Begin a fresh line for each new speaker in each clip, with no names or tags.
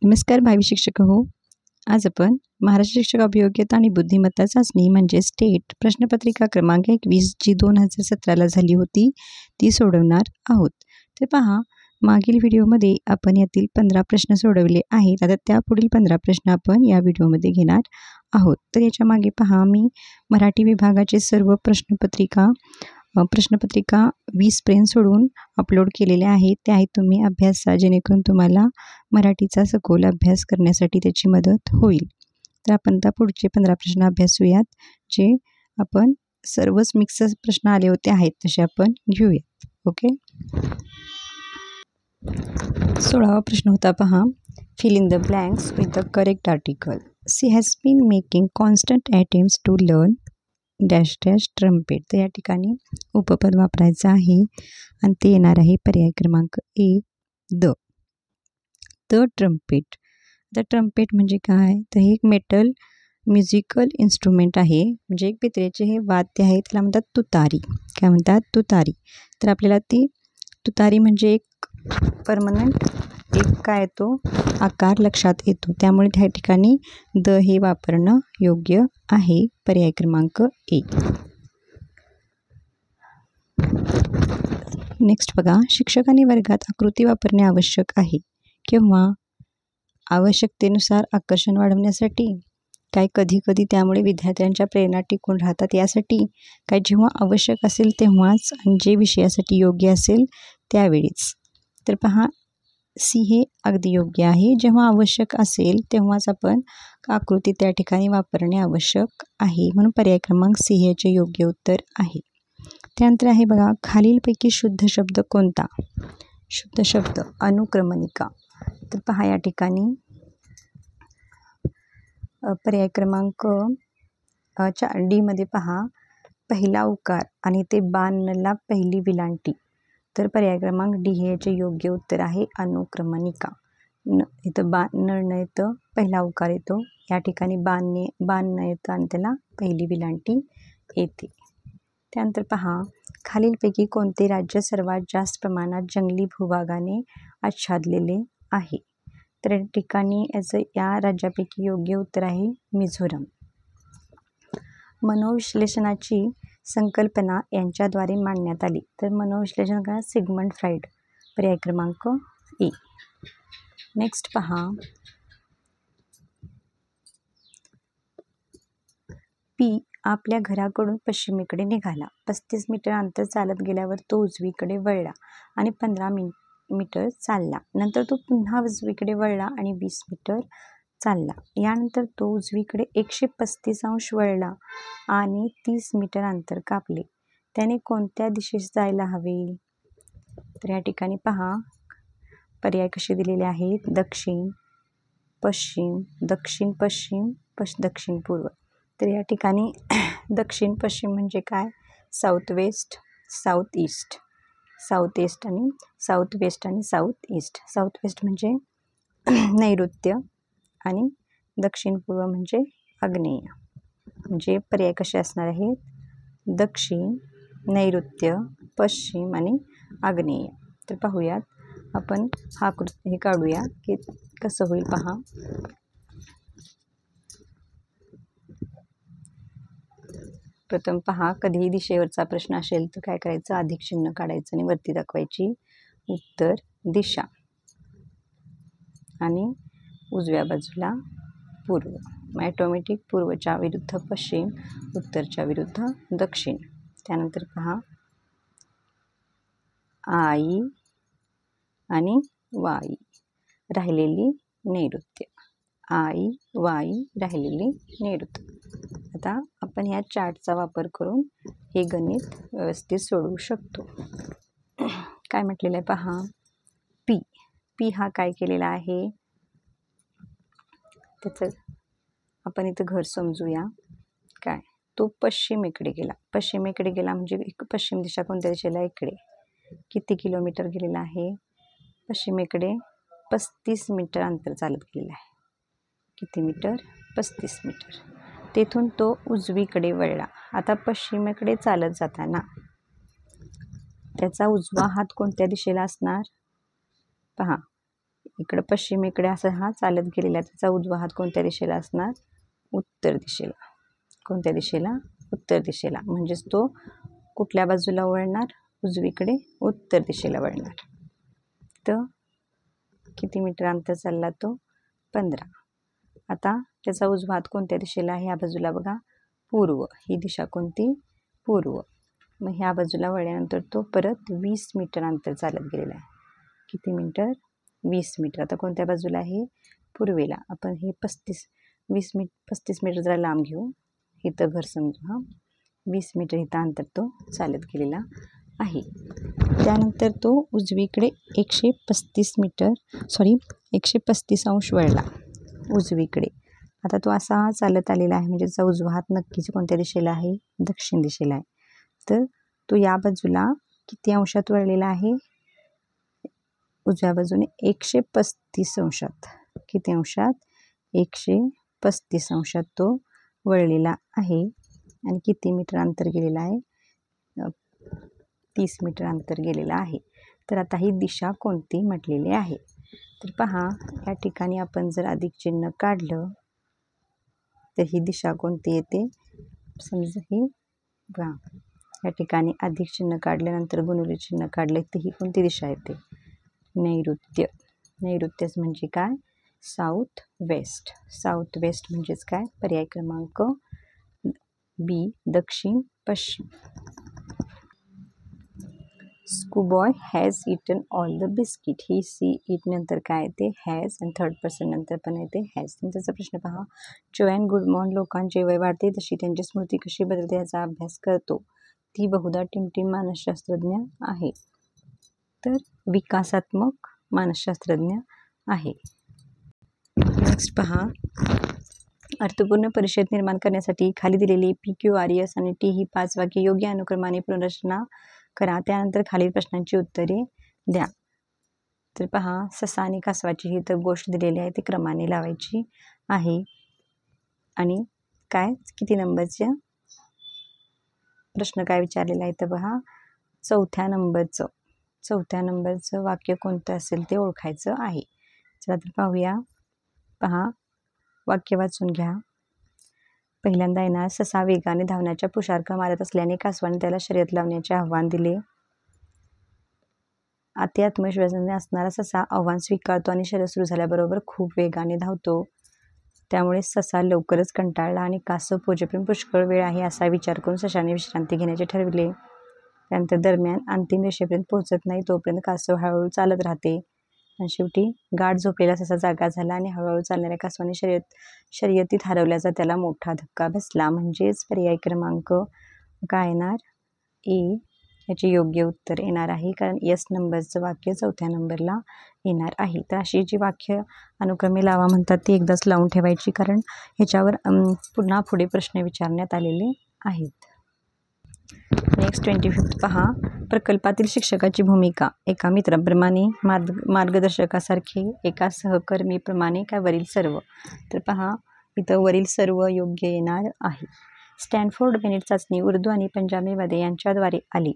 नमस्कार भावी शिक्षक हो. आज आपण महाराष्ट्र शिक्षक अभियोग्यता आणि बुद्धिमत्ता चाचणी म्हणजे स्टेट प्रश्नपत्रिका क्रमांक 21 जी 2017ला झाली होती ती सोडवणार आहोत. तर पहा, मागील व्हिडिओमध्ये आपण यातील 15 प्रश्न सोडवले आहेत. आता त्यापुढील 15 प्रश्न आपण या व्हिडिओमध्ये घेणार आहोत. तर याच्या मागे पहा, मी मराठी विभागाचे सर्व प्रश्नपत्रिका 20पर्यंत सोडवून अपलोड केलेले आहेत. ते आहेत तुम्ही अभ्यासा, जेणेकरून तुम्हाला मराठीचा सखोल अभ्यास करण्यासाठी त्याची मदत होईल. तर आपण आता पुढचे 15 प्रश्न अभ्यासूयात, जे आपण सर्वच मिक्स प्रश्न आले होते आहेत तसे आपण घेऊयात. ओके. 16वा प्रश्न होता पहा, fill in the blanks with the correct article. She has been making constant attempts to learn dash dash trumpet. तर या ठिकाणी उपपद वापरायचं आहे आणि ते येणार आहे पर्याय क्रमांक ए, द ट्रम्पेट. द ट्रम्पेट म्हणजे काय, तर हे एक मेटल म्युझिकल इन्स्ट्रुमेंट आहे, म्हणजे एक पितळेचे हे वाद्य आहे, त्याला म्हणतात तुतारी. काय म्हणतात, तुतारी. तर आपल्याला ती तुतारी म्हणजे एक परमनंट एक काय येतो आकार लक्षात येतो, त्यामुळे त्या ठिकाणी द हे वापरणं योग्य आहे. पर्याय क्रमांक ए. नेक्स्ट बघा, शिक्षकांनी वर्गात आकृती वापरणे आवश्यक आहे किंवा आवश्यकतेनुसार आकर्षण वाढवण्यासाठी, काय कधी कधी त्यामुळे विद्यार्थ्यांच्या प्रेरणा टिकून राहतात यासाठी, काय जेव्हा आवश्यक असेल तेव्हाच आणि जे विषयासाठी योग्य असेल त्यावेळीच. तर पहा, सी हे अगदी योग्य आहे. जेव्हा आवश्यक असेल तेव्हाच आपण आकृती त्या ठिकाणी वापरणे आवश्यक आहे, म्हणून पर्याय क्रमांक सी हे याचे योग्य उत्तर आहे. त्यानंतर आहे बघा, खालीलपैकी शुद्ध शब्द कोणता. शुद्ध शब्द अनुक्रमणिका. तर पहा या ठिकाणी पर्याय क्रमांक डी मध्ये पहा, पहिला उकार आणि ते बाणला पहिली विलांटी. तर पर्याय क्रमांक डी हे याचे योग्य उत्तर आहे, अनुक्रमणिका. इथं बाण न येतं पहिला उकार येतो, या ठिकाणी बाण न येतं आणि त्याला पहिली विलांटी येते. त्यानंतर पहा, खालीलपैकी कोणते राज्य सर्वात जास्त प्रमाणात जंगली भूभागाने आच्छादलेले आहे. तर या ठिकाणी या राज्यापैकी योग्य उत्तर आहे मिझोरम. मनोविश्लेषणाची संकल्पना यांच्याद्वारे मांडण्यात आली. तर मनोविश्लेषण करा सिग्मंड फ्राईड. पर्याय क्रमांक ए. नेक्स्ट पहा, पी आपल्या घराकडून पश्चिमेकडे निघाला. 35 मीटर अंतर चालत गेल्यावर तो उजवीकडे वळला आणि 15 मीटर चालला. नंतर तो पुन्हा उजवीकडे वळला आणि 20 मीटर चालला. यानंतर तो उजवीकडे 135 अंश वळला आणि 30 मीटर अंतर कापले. त्याने कोणत्या दिशेस जायला हवे. तर या ठिकाणी पहा, पर्याय कसे दिलेले आहेत, दक्षिण पश्चिम, दक्षिण पश्चिम, दक्षिण पूर्व. तर या ठिकाणी दक्षिण पश्चिम म्हणजे काय, south west, south east, south east आणि साऊथ वेस्ट आणि साऊथ ईस्ट. साऊथ वेस्ट म्हणजे नैऋत्य आणि दक्षिण पूर्व म्हणजे आग्नेय. म्हणजे पर्याय कसे असणार आहेत, दक्षिण, नैऋत्य, पश्चिम आणि आग्नेय. तर पाहूयात आपण हा हे काढूया की कसं होईल. पहा, प्रथम पहा, कधीही दिशेवरचा प्रश्न असेल तर काय करायचं, अधिक चिन्ह काढायचं आणि वरती दाखवायची उत्तर दिशा आणि उजव्या बाजूला पूर्व. ऑटोमॅटिक पूर्वच्या विरुद्ध पश्चिम, उत्तरच्या विरुद्ध दक्षिण. त्यानंतर पहा, आई आणि वाई राहिलेली नैऋत्य, आई वाई राहिलेली नैऋत्य. आता आपण या चार्टचा वापर करून हे गणित व्यवस्थित सोडवू शकतो. काय म्हटलेलं आहे पहा, पी हा काय केलेला आहे, त्याचं आपण इथं घर समजूया. काय, तो पश्चिमेकडे गेला. पश्चिमेकडे गेला म्हणजे पश्चिम दिशा कोणत्या दिशेला, इकडे. किती किलोमीटर गेलेला आहे, पश्चिमेकडे 35 मीटर अंतर चालत गेलेला आहे. किती मीटर, 35 मीटर. तेथून तो उजवीकडे वळला. आता पश्चिमेकडे चालत जाताना त्याचा उजवा हात कोणत्या दिशेला असणार, पहा, इकडं पश्चिमेकडे असं हा चालत गेलेला, त्याचा उजवा हात कोणत्या दिशेला असणार? उत्तर दिशेला. कोणत्या दिशेला? उत्तर दिशेला. म्हणजेच तो कुठल्या बाजूला वळणार? उजवीकडे उत्तर दिशेला वळणार. तर किती मीटर अंतर चालला तो? 15. आता त्याचा उजवा हात कोणत्या दिशेला आहे? ह्या बाजूला बघा, पूर्व. ही दिशा कोणती? पूर्व. मग ह्या बाजूला वळल्यानंतर तो परत 20 मीटर अंतर चालत गेलेला आहे. किती मीटर? 20 मीटर. आता कोणत्या बाजूला आहे? पूर्वेला. आपण हे 35 मीटर जरा लांब घेऊ. इथं घर समजू. 20 मीटर इथं अंतर तो चालत गेलेला आहे. त्यानंतर तो उजवीकडे 135 अंश वळला उजवीकडे. आता तो असा चालत आलेला आहे, म्हणजे त्याचा उजवा हात नक्कीच कोणत्या दिशेला आहे? दक्षिण दिशेला आहे. तर तो या बाजूला किती अंशात वळलेला आहे? उजव्या बाजूने 135 अंशात. किती अंशात? 135 अंशात तो वळलेला आहे. आणि किती मीटर अंतर गेलेलं आहे? 30 मीटर अंतर गेलेलं आहे. तर आता ही दिशा कोणती म्हटलेली आहे? तर पहा, या ठिकाणी आपण जर अधिक चिन्ह काढलं तर ही दिशा कोणती येते? समजा ही बघा, या ठिकाणी अधिक चिन्ह काढल्यानंतर गुणुले चिन्ह काढले तर ही कोणती दिशा येते? नैऋत्य. नैऋत्यच म्हणजे काय? South west. साऊथ वेस्ट म्हणजेच काय? पर्याय क्रमांक बी, दक्षिण पश्चिम. Schoolboy has eaten all the biscuit. ही सी इट नंतर काय येते? हॅज. आणि थर्ड पर्सन नंतर पण येते हॅज. नंतरचा प्रश्न पहा, जोएन गुडमॉर्न लोकांचे वय वाढते तशी त्यांची स्मृती कशी बदलते याचा अभ्यास करतो. ती बहुधा टिमटिम मानसशास्त्रज्ञ आहे. तर विकासात्मक मानसशास्त्रज्ञ आहे. नेक्स्ट पहा, अर्थपूर्ण परिषद निर्माण करण्यासाठी खाली दिलेली PQRS आणि T ही 5 वाक्य योग्य अनुक्रमाने पुनर्रचना करा. त्यानंतर खालील प्रश्नांची उत्तरे द्या. तर पहा, ससा आणि कासवाची ही तर गोष्ट दिलेली आहे, ती क्रमाने लावायची आहे. आणि काय किती नंबरचे प्रश्न काय विचारलेला आहे तर पहा, चौथ्या नंबरचं वाक्य कोणतं असेल ते ओळखायचं आहे. चला तर पाहूया. पहा, वाक्य वाचून घ्या. पहिल्यांदा येणार, ससा वेगाने धावण्याच्या पुरुषार्थ मारत असल्याने कासवाने त्याला शर्यत लावण्याचे आव्हान दिले. अति आत्मविश्वासाने असणारा ससा आव्हान स्वीकारतो आणि शर्यत सुरू झाल्याबरोबर खूप वेगाने धावतो. त्यामुळे ससा लवकरच कंटाळला आणि कासव पोहोचेपर्यंत पुष्कळ वेळ आहे असा विचार करून सशाने विश्रांती घेण्याचे ठरविले. त्यानंतर दरम्यान अंतिम रेषेपर्यंत पोहोचत नाही तोपर्यंत कासव हळूहळू चालत राहते. आणि शेवटी गाढ झोपलेला ससा जागा झाला आणि हळूहळू चालणाऱ्या कासवाने शर्यतीत हरवल्याचा त्याला मोठा धक्का बसला. म्हणजेच पर्याय क्रमांक काय येणार? ए याचे योग्य उत्तर येणार आहे, कारण एस नंबरचं वाक्य चौथ्या नंबरला येणार आहे. तर अशी जी वाक्य अनुक्रमे लावा म्हणतात ती एकदाच लावून ठेवायची, कारण ह्याच्यावर पुन्हा पुढे प्रश्न विचारण्यात आलेले आहेत. नेक्स्ट 25 पहा, प्रकल्पातील शिक्षकाची भूमिका एका मित्राप्रमाणे, मार्गदर्शकासारखे, एका सहकर्मीप्रमाणे काय वरील सर्व? तर पहा, इथं वरील सर्व योग्य येणार आहे. स्टॅनफोर्ड बिनेट चाचणी उर्दू आणि पंजाबीमध्ये यांच्याद्वारे आली.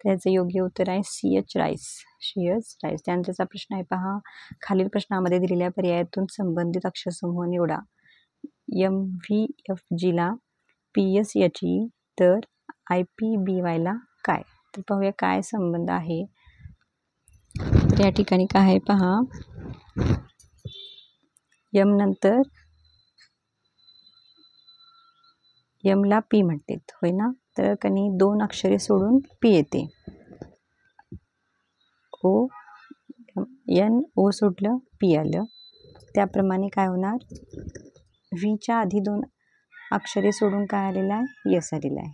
तर याचं योग्य उत्तर आहे C.H. राईस. त्यानंतरचा प्रश्न आहे पहा, खालील प्रश्नामध्ये दिलेल्या पर्यायातून संबंधित अक्षरसमूह निवडा. MVFGला PSHE तर IPBYला काय? तर पाहूया काय संबंध आहे. तर या ठिकाणी काय आहे पहा, यम नंतर यमला पी म्हणतात होय ना, तर कणी 2 अक्षरे सोडून पी येते. NO सोडलं पी आलं. त्याप्रमाणे काय होणार, व्हीच्या आधी 2 अक्षरे सोडून काय आलेलं आहे? यस आलेलं आहे.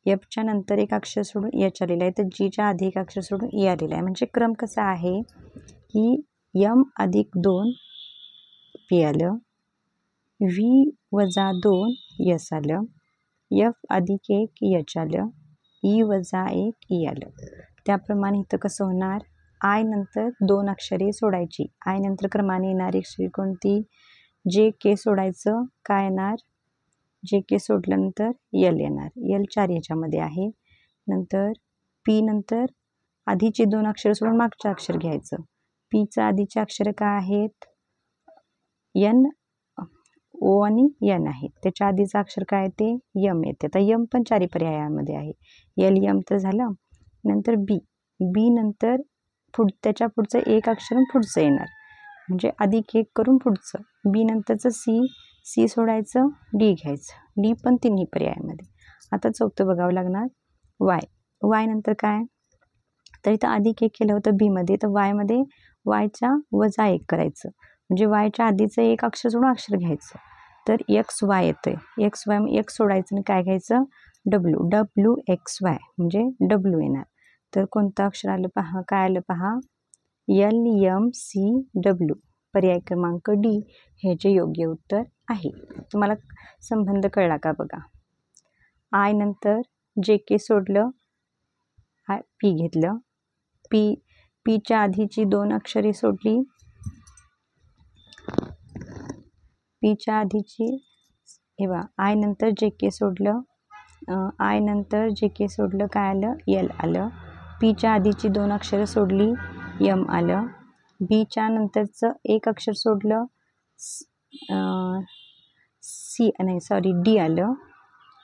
एफच्या नंतर 1 अक्षर सोडून एच आलेलं आहे. तर जीच्या आधी 1 अक्षर सोडून ई आलेलं आहे. म्हणजे क्रम कसा आहे की M+2 पी आलं, V+2 यस आलं, F+1 एच आलं, E+1 ई आलं. त्याप्रमाणे इथं कसं होणार, आय नंतर 2 अक्षरे सोडायची. आय नंतर क्रमाने येणारी अक्षरे कोणती? JK सोडायचं, काय येणार? JK सोडल्यानंतर L येणार. L 4 ह्याच्यामध्ये आहे. नंतर P नंतर आधीचे 2 अक्षर सोडून मागचं अक्षर घ्यायचं. पीचं आधीचे अक्षर काय आहेत? एन, ओ आणि एन आहेत. त्याच्या आधीचं अक्षर काय आहे ते यम येते. आता यम पण 4 पर्यायामध्ये आहे. यल यम तर झालं. नंतर बी, बी नंतर त्याच्या पुढचं एक अक्षर पुढचं येणार, म्हणजे अधिक एक करून पुढचं. बी नंतरचं सी, सी सोडायचं, डी घ्यायचं. डी पण 3 पर्यायामध्ये. आता चौथं बघावं लागणार वाय. वाय नंतर काय? तर इथं अधिक एक केलं होतं बीमध्ये, तर वायमध्ये वायच्या वजा एक करायचं, म्हणजे वायच्या आधीचं एक अक्षर सोडून अक्षर घ्यायचं. तर एक्स वाय येतं आहे. एक्स वाय एक सोडायचं आणि काय घ्यायचं? डब्ल्यू, डब्ल्यू एक्स वाय म्हणजे डब्ल्यू येणार. तर कोणतं अक्षर आलं पहा? काय आलं पहा? L M C W. पर्याय क्रमांक डी हे जे योग्य उत्तर आहे. तुम्हाला संबंध कळला का बघा. आय नंतर जे के सोडलं, पी घेतलं. पीच्या आधीची 2 अक्षरे सोडली. पीच्या आधीची हे बघा, आय नंतर जे के सोडलं. आय नंतर जे के सोडलं, काय आलं? एल आलं. पीच्या आधीची 2 अक्षरं सोडली, यम आलं. बीच्या नंतरचं एक अक्षर सोडलं, डी आलं.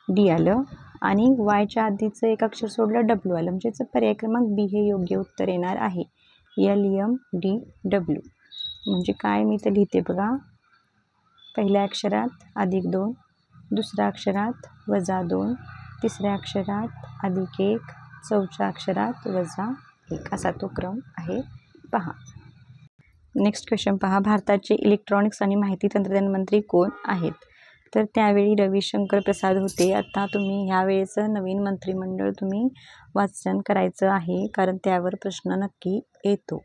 डी आलं. आणि वायच्या आधीचं एक अक्षर सोडलं, डब्ल्यू आलं. म्हणजे याचं पर्याय क्रमांक बी हे योग्य उत्तर येणार आहे. L M D W. म्हणजे काय मी तर लिहिते बघा. पहिल्या अक्षरात -2, दुसऱ्या अक्षरात -2, तिसऱ्या अक्षरात +1, चौथ्या अक्षरात -1 असा तो क्रम आहे पहा. नेक्स्ट क्वेश्चन पहा. भारताचे इलेक्ट्रॉनिक्स आणि माहिती तंत्रज्ञान मंत्री कोण आहेत? तर त्यावेळी रविशंकर प्रसाद होते. आता तुम्ही ह्यावेळेचं नवीन मंत्रिमंडळ तुम्ही वाचन करायचं आहे, कारण त्यावर प्रश्न नक्की येतो.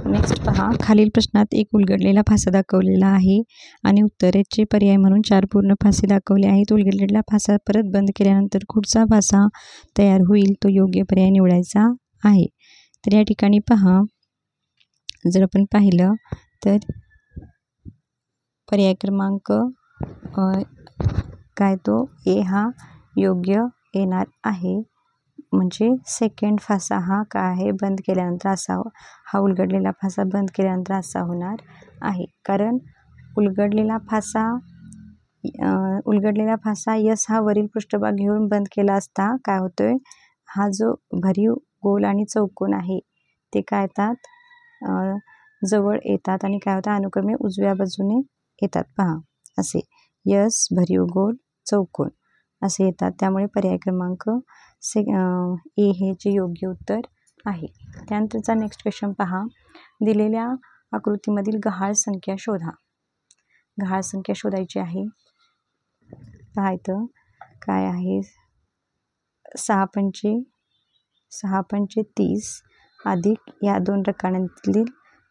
नेक्स्ट पहा. खालील प्रश्नात एक उलगडलेला फासा दाखवलेला आहे आणि उत्तरेचे पर्याय म्हणून 4 पूर्ण फासे दाखवले आहेत. उलगडलेला फासा परत बंद केल्यानंतर कुठचा फासा तयार होईल तो योग्य पर्याय निवडायचा आहे. तर या ठिकाणी पहा, जर आपण पाहिलं तर पर्याय क्रमांक काय तो ए हा योग्य येणार आहे. म्हणजे सेकंड फासा हा काय आहे? बंद केल्यानंतर असा, हा उलगडलेला फासा बंद केल्यानंतर असा होणार आहे. कारण उलगडलेला फासा यस हा वरील पृष्ठभाग घेऊन बंद केला असता काय होतोय? हा जो भरीव गोल आणि चौकोन आहे ते काय येतात? जवळ येतात आणि काय होतं? अनुक्रमे उजव्या बाजूने येतात पहा. असे यस, भरीव गोल, चौकोन असे येतात. त्यामुळे पर्याय क्रमांक ए हे जे योग्य उत्तर आहे. त्यानंतरचा नेक्स्ट क्वेश्चन पहा. दिलेल्या आकृतीमधील गहाळ संख्या शोधा. गहाळ संख्या शोधायची आहे. पहा इथं काय आहे? 6 पंचे 30 अधिक या 2 रकान्यातील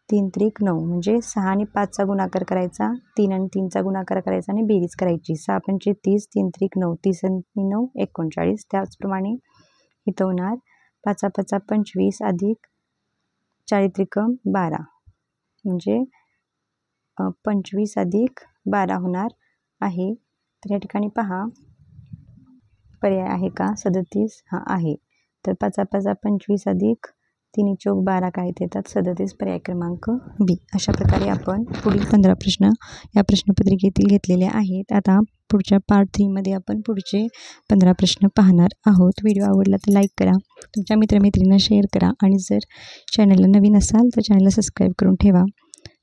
3 त्रिक 9, म्हणजे 6 आणि 5चा गुणाकार करायचा, 3 आणि 3चा गुणाकार करायचा आणि बेरीज करायची. 6 पंचे 30, 3 त्रिक 9, 30 आणि 9 39. त्याचप्रमाणे इथं होणार 5 5 25 अधिक 4 त्रिकम 12, म्हणजे 25 अधिक 12 होणार आहे. तर या ठिकाणी पहा पर्याय आहे का? 37 हा आहे. तर 5 5 25 अधिक 3 चौक 12 काय येतात? 37. पर्याय क्रमांक बी. अशा प्रकारे आपण पुढील 15 प्रश्न या प्रश्नपत्रिकेतील घेतलेले आहेत. आता पुढच्या पार्ट 3मध्ये आपण पुढचे 15 प्रश्न पाहणार आहोत. व्हिडिओ आवडला तर लाईक करा, तुमच्या मित्रमैत्रिणींना शेअर करा आणि जर चॅनलला नवीन असाल तर चॅनलला सबस्क्राईब करून ठेवा,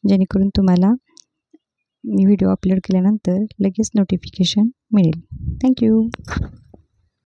जेणेकरून तुम्हाला मी व्हिडिओ अपलोड केल्यानंतर लगेच नोटिफिकेशन मिळेल. थँक्यू.